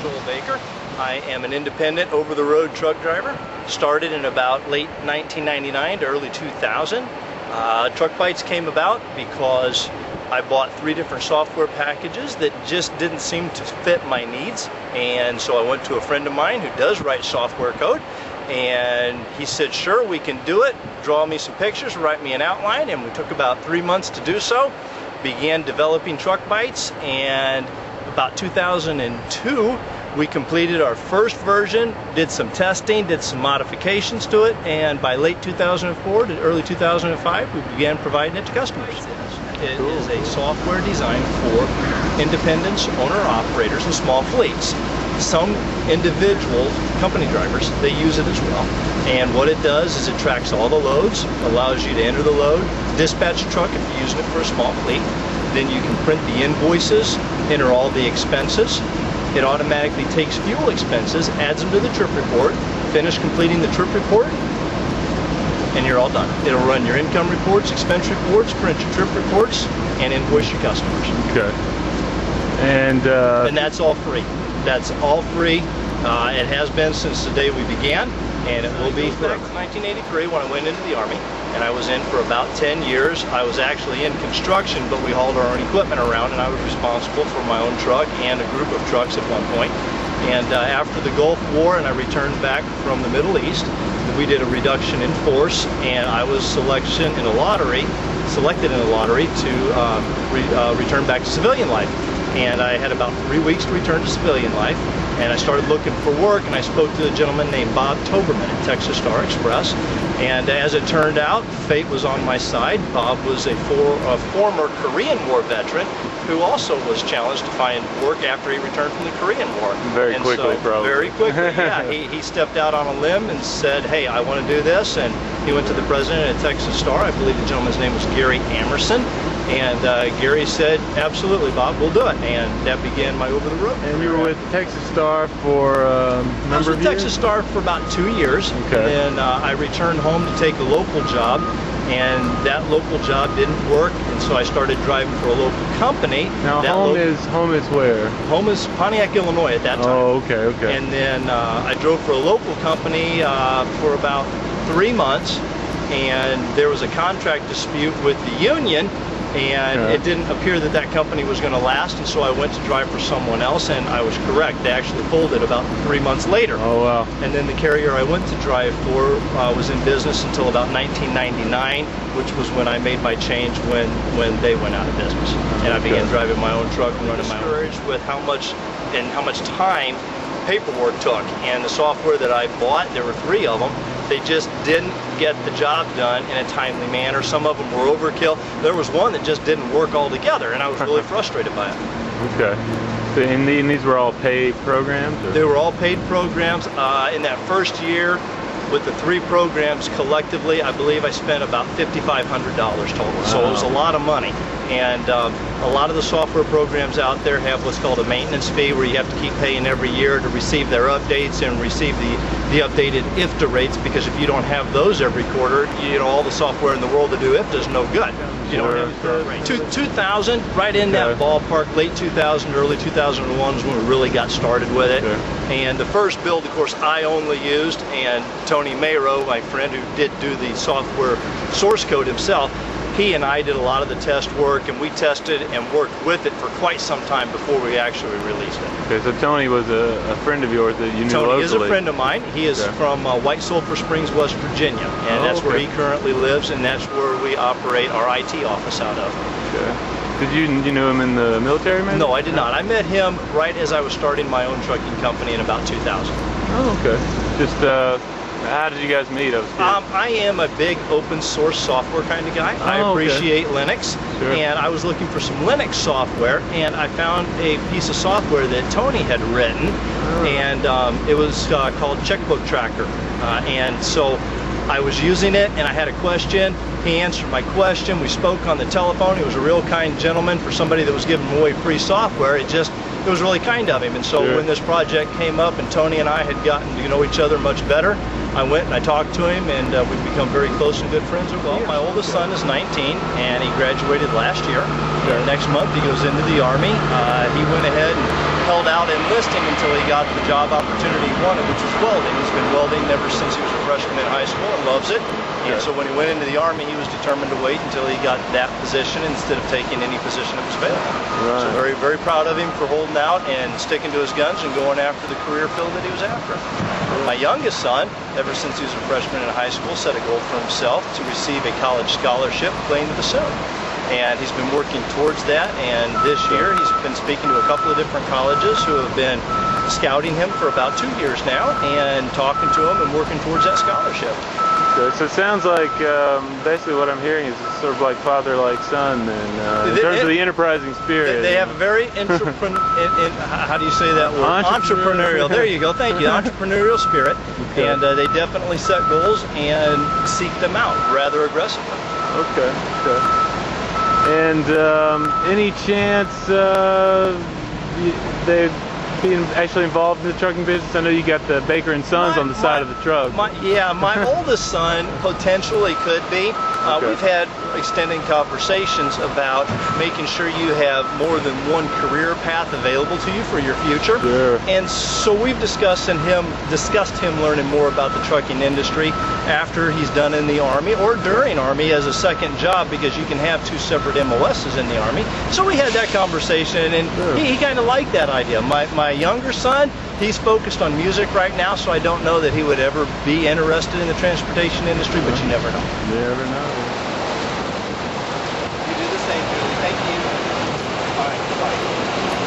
Joel Baker. I am an independent over-the-road truck driver. Started in about late 1999 to early 2000. TruckBytes came about because I bought 3 different software packages that just didn't seem to fit my needs. And so I went to a friend of mine who does write software code, and he said, sure, we can do it. Draw me some pictures, write me an outline, and we took about 3 months to do so. Began developing TruckBytes, and about 2002, we completed our first version, did some testing, did some modifications to it, and by late 2004 to early 2005, we began providing it to customers. It is a software designed for independents, owner-operators, and small fleets. Some individual company drivers, they use it as well. And what it does is it tracks all the loads, allows you to enter the load, dispatch a truck if you're using it for a small fleet. Then you can print the invoices, enter all the expenses. It automatically takes fuel expenses, adds them to the trip report, finish completing the trip report, and you're all done. It'll run your income reports, expense reports, print your trip reports, and invoice your customers. Okay. And that's all free. That's all free. It has been since the day we began, and it will be for 1983 when I went into the Army, and I was in for about 10 years. I was actually in construction, but we hauled our own equipment around, and I was responsible for my own truck and a group of trucks at one point. And after the Gulf War, and I returned back from the Middle East, we did a reduction in force, and I was selected in a lottery to return back to civilian life. And I had about 3 weeks to return to civilian life, and I started looking for work, and I spoke to a gentleman named Bob Toberman at Texas Star Express, and as it turned out, fate was on my side. Bob was a former Korean War veteran who also was challenged to find work after he returned from the Korean War. Very quickly, probably. Very quickly, yeah. He stepped out on a limb and said, hey, I want to do this, and he went to the president at Texas Star. I believe the gentleman's name was Gary Amerson. And Gary said, absolutely, Bob, we'll do it. And that began my over-the-road. And you were with Texas Star for a number of years? I was with Texas Star for about 2 years. Okay. And then I returned home to take a local job, and that local job didn't work, and so I started driving for a local company. Now, home is where? Home is Pontiac, Illinois at that time. Oh, okay, okay. And then I drove for a local company for about 3 months, and there was a contract dispute with the union, and it didn't appear that that company was going to last, and so I went to drive for someone else, and I was correct. They actually folded about 3 months later. Oh, wow. And then the carrier I went to drive for was in business until about 1999, which was when I made my change when they went out of business. And I began driving my own truck and running my own. Discouraged with how much time paperwork took, and the software that I bought, there were 3 of them, they just didn't get the job done in a timely manner. Some of them were overkill. There was one that just didn't work altogether, and I was really frustrated by it. Okay. So, and these were all paid programs? Or? They were all paid programs. In that first year, with the 3 programs collectively, I believe I spent about $5,500 total. Wow. So it was a lot of money. And a lot of the software programs out there have what's called a maintenance fee, where you have to keep paying every year to receive their updates and receive the updated IFTA rates, because if you don't have those every quarter, you know, all the software in the world to do IFTA is no good. You don't have the rate. 2000, right in that ballpark, late 2000, early 2001 is when we really got started with it. And the first build, of course, I only used, and Tony Mayrow, my friend who did do the software source code himself, he and I did a lot of the test work, and we tested and worked with it for quite some time before we actually released it. Okay, so Tony was a friend of yours that you knew locally. Tony is a friend of mine. He is from White Sulphur Springs, West Virginia, and that's where he currently lives, and that's where we operate our IT office out of. Okay. Did you know him in the military, maybe? No, I did not. I met him right as I was starting my own trucking company in about 2000. Oh, okay. Just how did you guys meet? I am a big open source software kind of guy. I appreciate Linux, and I was looking for some Linux software, and I found a piece of software that Tony had written, and it was called Checkbook Tracker, and so I was using it, and I had a question. He answered my question. We spoke on the telephone. He was a real kind gentleman for somebody that was giving away free software. It was really kind of him. And so when this project came up and Tony and I had gotten to know each other much better, I went and I talked to him, and we've become very close and good friends. Well, my oldest son is 19, and he graduated last year. And next month he goes into the Army. He went ahead and held out enlisting until he got the job opportunity he wanted, which was welding. He's been welding ever since he was a freshman in high school and loves it. And so when he went into the Army, he was determined to wait until he got that position instead of taking any position that was available. Right. So very, very proud of him for holding out and sticking to his guns and going after the career field that he was after. My youngest son, ever since he was a freshman in high school, set a goal for himself to receive a college scholarship playing the bassoon. And he's been working towards that, and this year he's been speaking to a couple of different colleges who have been scouting him for about 2 years now and talking to him and working towards that scholarship. Okay, so it sounds like basically what I'm hearing is it's sort of like father like son, and in terms of the enterprising spirit. They have a very how do you say that word? Entrepreneurial. There you go. Thank you. Entrepreneurial spirit, Okay. and they definitely set goals and seek them out rather aggressively. Okay. Okay. And any chance they've been actually involved in the trucking business? I know you got the Baker and Sons on the side of the truck. My oldest son potentially could be. Okay. We've had extending conversations about making sure you have more than one career path available to you for your future. Sure. And so we've discussed him learning more about the trucking industry after he's done in the Army or during Army as a second job, because you can have 2 separate MOSs in the Army. So we had that conversation, and Sure. he kind of liked that idea. My younger son, he's focused on music right now, so I don't know that he would ever be interested in the transportation industry, but you never know. You never know.